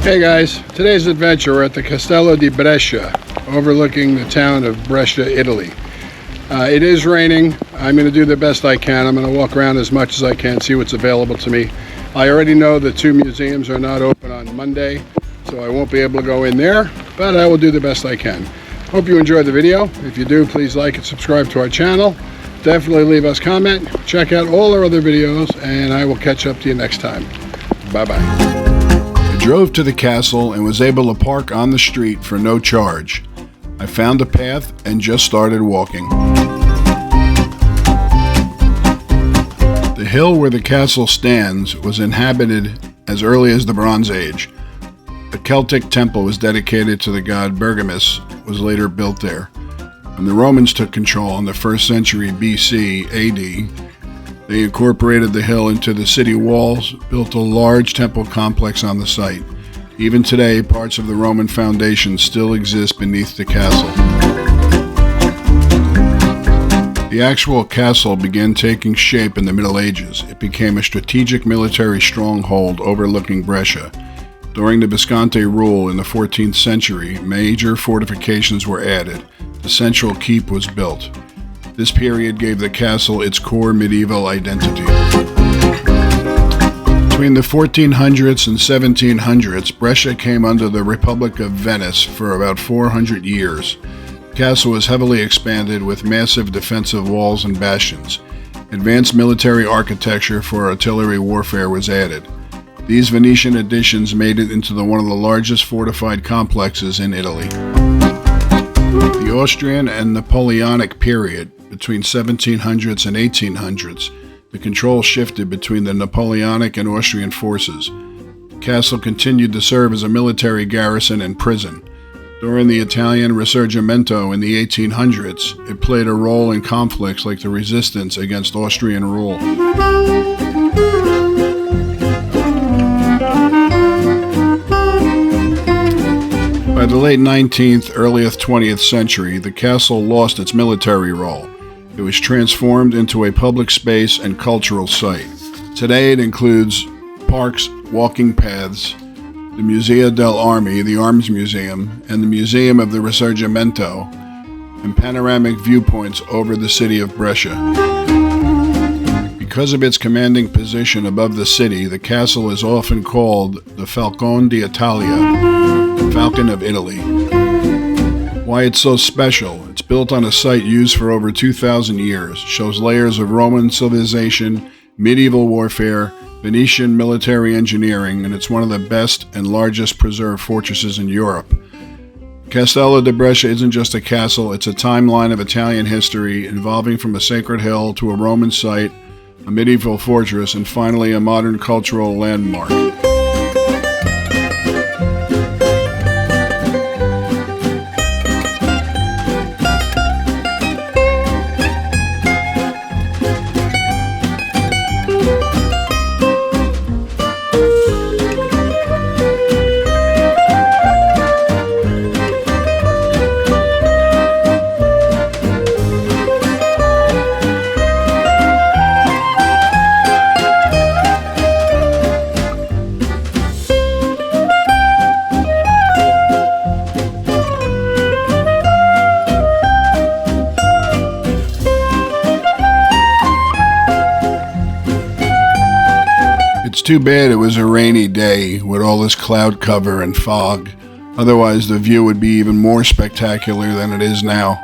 Hey guys, today's adventure, we're at the Castello di Brescia, overlooking the town of Brescia, Italy. It is raining. I'm going to do the best I can. I'm going to walk around as much as I can, see what's available to me. I already know the two museums are not open on Monday, so I won't be able to go in there, but I will do the best I can. Hope you enjoyed the video. If you do, please like and subscribe to our channel. Definitely leave us a comment. Check out all our other videos, and I will catch up to you next time. Bye-bye. I drove to the castle and was able to park on the street for no charge. I found a path and just started walking. The hill where the castle stands was inhabited as early as the Bronze Age. A Celtic temple was dedicated to the god Bergamus, was later built there. When the Romans took control in the 1st century BC AD, they incorporated the hill into the city walls, built a large temple complex on the site. Even today, parts of the Roman foundation still exist beneath the castle. The actual castle began taking shape in the Middle Ages. It became a strategic military stronghold overlooking Brescia. During the Visconti rule in the 14th century, major fortifications were added. The central keep was built. This period gave the castle its core medieval identity. Between the 1400s and 1700s, Brescia came under the Republic of Venice for about 400 years. The castle was heavily expanded with massive defensive walls and bastions. Advanced military architecture for artillery warfare was added. These Venetian additions made it into one of the largest fortified complexes in Italy. The Austrian and Napoleonic period, between 1700s and 1800s, the control shifted between the Napoleonic and Austrian forces. The castle continued to serve as a military garrison and prison. During the Italian Risorgimento in the 1800s, it played a role in conflicts like the resistance against Austrian rule. By the late 19th, early 20th century, the castle lost its military role. It was transformed into a public space and cultural site. Today it includes parks, walking paths, the Museo dell'Armi, the Arms Museum, and the Museum of the Risorgimento, and panoramic viewpoints over the city of Brescia. Because of its commanding position above the city, the castle is often called the Falcone d'Italia, the Falcon of Italy. Why it's so special? It's built on a site used for over 2,000 years, shows layers of Roman civilization, medieval warfare, Venetian military engineering, and it's one of the best and largest preserved fortresses in Europe. Castello di Brescia isn't just a castle, it's a timeline of Italian history, evolving from a sacred hill to a Roman site, a medieval fortress, and finally a modern cultural landmark. It's too bad it was a rainy day with all this cloud cover and fog. Otherwise, the view would be even more spectacular than it is now.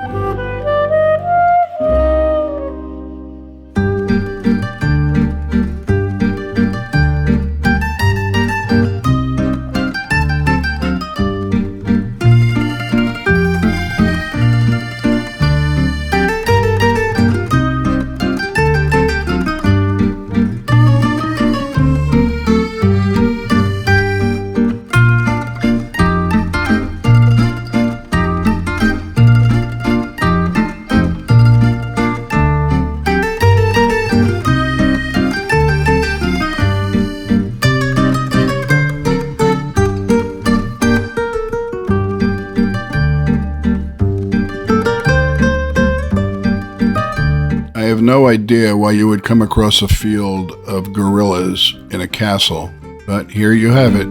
have no idea why you would come across a field of gorillas in a castle, but here you have it.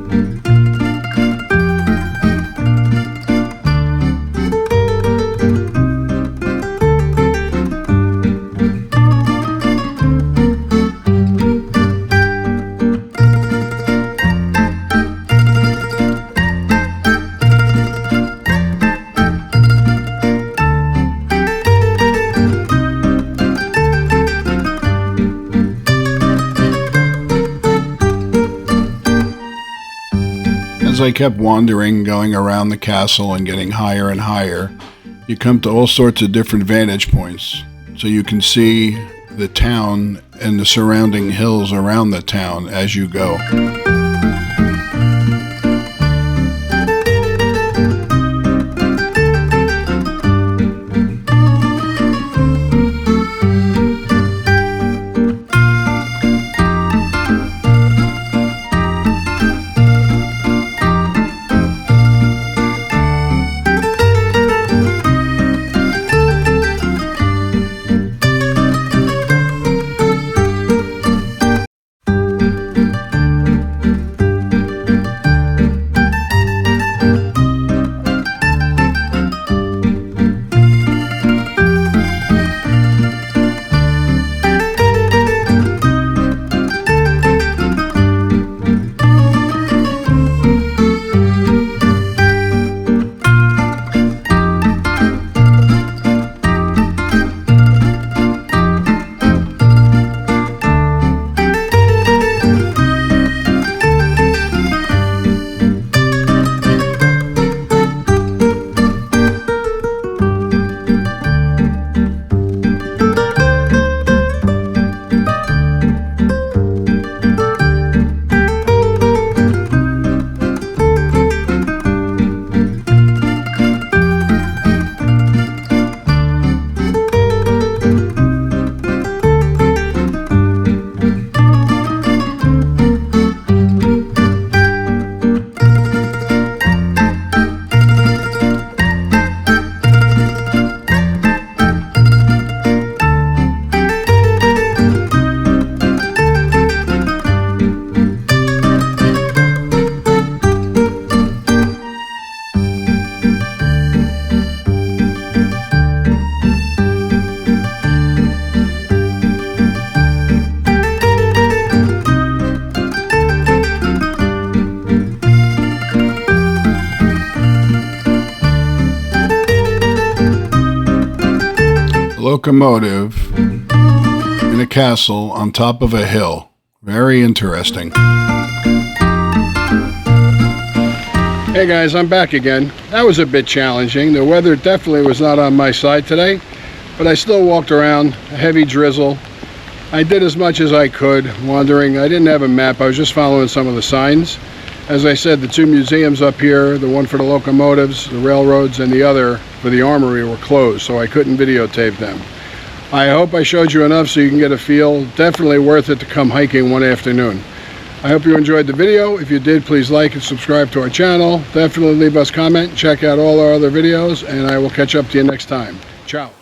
As I kept wandering, going around the castle and getting higher and higher, you come to all sorts of different vantage points, so you can see the town and the surrounding hills around the town as you go. Locomotive in a castle on top of a hill. Very interesting. Hey guys, I'm back again. That was a bit challenging. The weather definitely was not on my side today, but I still walked around, a heavy drizzle. I did as much as I could, wandering. I didn't have a map, I was just following some of the signs. As I said, the two museums up here, the one for the locomotives, the railroads, and the other for the armory were closed, so I couldn't videotape them. I hope I showed you enough so you can get a feel. Definitely worth it to come hiking one afternoon. I hope you enjoyed the video. If you did, please like and subscribe to our channel. Definitely leave us a comment. Check out all our other videos, and I will catch up to you next time. Ciao.